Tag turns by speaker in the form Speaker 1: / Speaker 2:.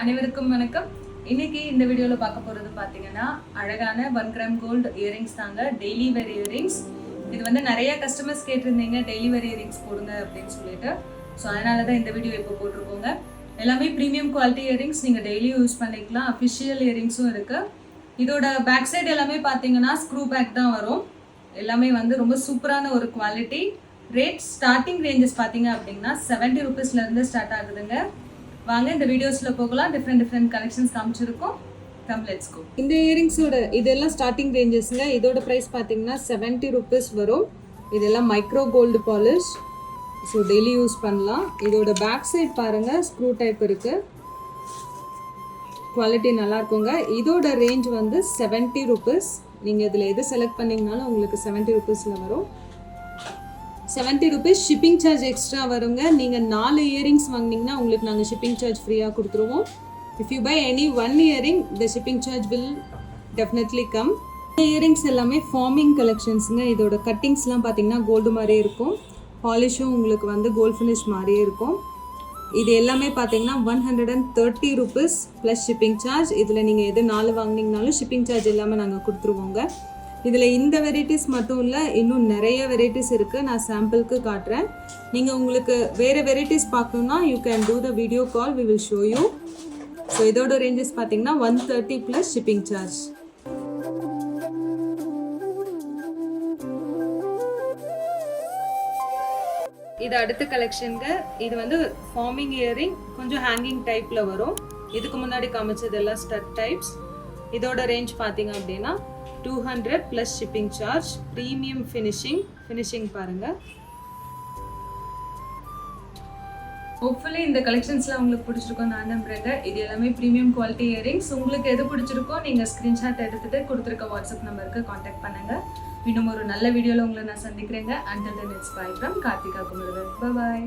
Speaker 1: அனைவருக்கும் வணக்கம். இன்னைக்கு இந்த வீடியோல பார்க்க போறது பாத்தீங்கன்னா அழகான 1 கிராம் கோல்ட் இயரிங்ஸ் தாங்க. டெய்லி வேர் இயரிங்ஸ். இது வந்து நிறைய கஸ்டமர்ஸ் கேட்டிருந்தீங்க டெய்லி வேர் இயரிங்ஸ் போடுங்க அப்படின்னு சொல்லிட்டு. ஸோ அதனால தான் இந்த வீடியோ இப்போ போட்டிருக்கோங்க. எல்லாமே ப்ரீமியம் குவாலிட்டி இயரிங்ஸ், நீங்கள் டெய்லி யூஸ் பண்ணிக்கலாம். அஃபிஷியல் இயரிங்ஸும் இருக்கு. இதோட பேக் சைடு எல்லாமே பார்த்தீங்கன்னா ஸ்க்ரூ பேக் தான் வரும். எல்லாமே வந்து ரொம்ப சூப்பரான ஒரு குவாலிட்டி. ரேட் ஸ்டார்டிங் ரேஞ்சஸ் பார்த்தீங்க அப்படின்னா 70 rupeesலேருந்து ஸ்டார்ட் ஆகுதுங்க. வாங்க இந்த வீடியோஸில் போகலாம். டிஃப்ரெண்ட் கலெக்ஷன்ஸ் காமிச்சிருக்கோம். Come let's go. இந்த இயரிங்ஸோட இதெல்லாம் ஸ்டார்டிங் ரேஞ்சஸ்ங்க. இதோட ப்ரைஸ் பார்த்தீங்கன்னா 70 rupees வரும். இதெல்லாம் micro gold polish. So daily use பண்ணலாம். இதோட பேக் சைட் பாருங்கள், ஸ்க்ரூ டைப் இருக்குது. குவாலிட்டி நல்லா இருக்குங்க. இதோட ரேஞ்ச் வந்து 70 rupees. நீங்கள் இதில் எது செலக்ட் பண்ணிங்கனாலும் உங்களுக்கு 70 rupeesல வரும். 70 rupees. ஷிப்பிங் சார்ஜ் எக்ஸ்ட்ரா வருங்க. நீங்கள் 4 இயரிங்ஸ் வாங்கினீங்கன்னா உங்களுக்கு நாங்கள் ஷிப்பிங் சார்ஜ் ஃப்ரீயாக கொடுத்துருவோம். If you buy any 1 earring the shipping charge will definitely come. இந்த இயரிங்ஸ் எல்லாமே ஃபார்மிங் கலெக்ஷன்ஸுங்க. இதோட கட்டிங்ஸ்லாம் பார்த்தீங்கன்னா கோல்டு மாதிரியே இருக்கும். பாலிஷும் உங்களுக்கு வந்து கோல்ட் ஃபினிஷ் மாதிரியே இருக்கும். இது எல்லாமே பார்த்தீங்கன்னா 130 rupees ப்ளஸ் ஷிப்பிங் சார்ஜ். இதில் நீங்கள் எது 4 வாங்கினீங்கனாலும் ஷிப்பிங் சார்ஜ் எல்லாமே நாங்கள் கொடுத்துருவோங்க. இதில் இந்த வெரைட்டிஸ் மட்டும் இல்லை, இன்னும் நிறைய வெரைட்டிஸ் இருக்குது. நான் சாம்பிளுக்கு காட்டுறேன். நீங்கள் உங்களுக்கு வேறு வெரைட்டிஸ் பார்க்கணுன்னா you can do the video call, we will show you. So இதோட ரேஞ்சஸ் பார்த்தீங்கன்னா 130 ப்ளஸ் ஷிப்பிங் சார்ஜ். இது அடுத்த கலெக்ஷனுங்க. இது வந்து ஃபார்மிங் இயரிங், கொஞ்சம் ஹேங்கிங் டைப்பில் வரும். இதுக்கு முன்னாடி காமிச்சதெல்லாம் ஸ்டட் டைப்ஸ். இதோட ரேஞ்ச் பார்த்தீங்க அப்படின்னா 200 plus shipping charge. Premium finishing பாருங்கள். ஹோப்ஃபுல்லி இந்த கலெக்ஷன்ஸ்லாம் உங்களுக்கு பிடிச்சிருக்கோம் நான் நம்புறேங்க. இது எல்லாமே ப்ரீமியம் குவாலிட்டி இயரிங்ஸ். உங்களுக்கு எது பிடிச்சிருக்கோ நீங்கள் ஸ்க்ரீன்ஷாட் எடுத்துகிட்டு கொடுத்துருக்க வாட்ஸ்அப் நம்பருக்கு காண்டாக்ட் பண்ணுங்கள். இன்னும் ஒரு நல்ல வீடியோவில் உங்களை நான் சந்திக்கிறேங்க. Until then, it's bye from Karthika Kumaran. Bye bye.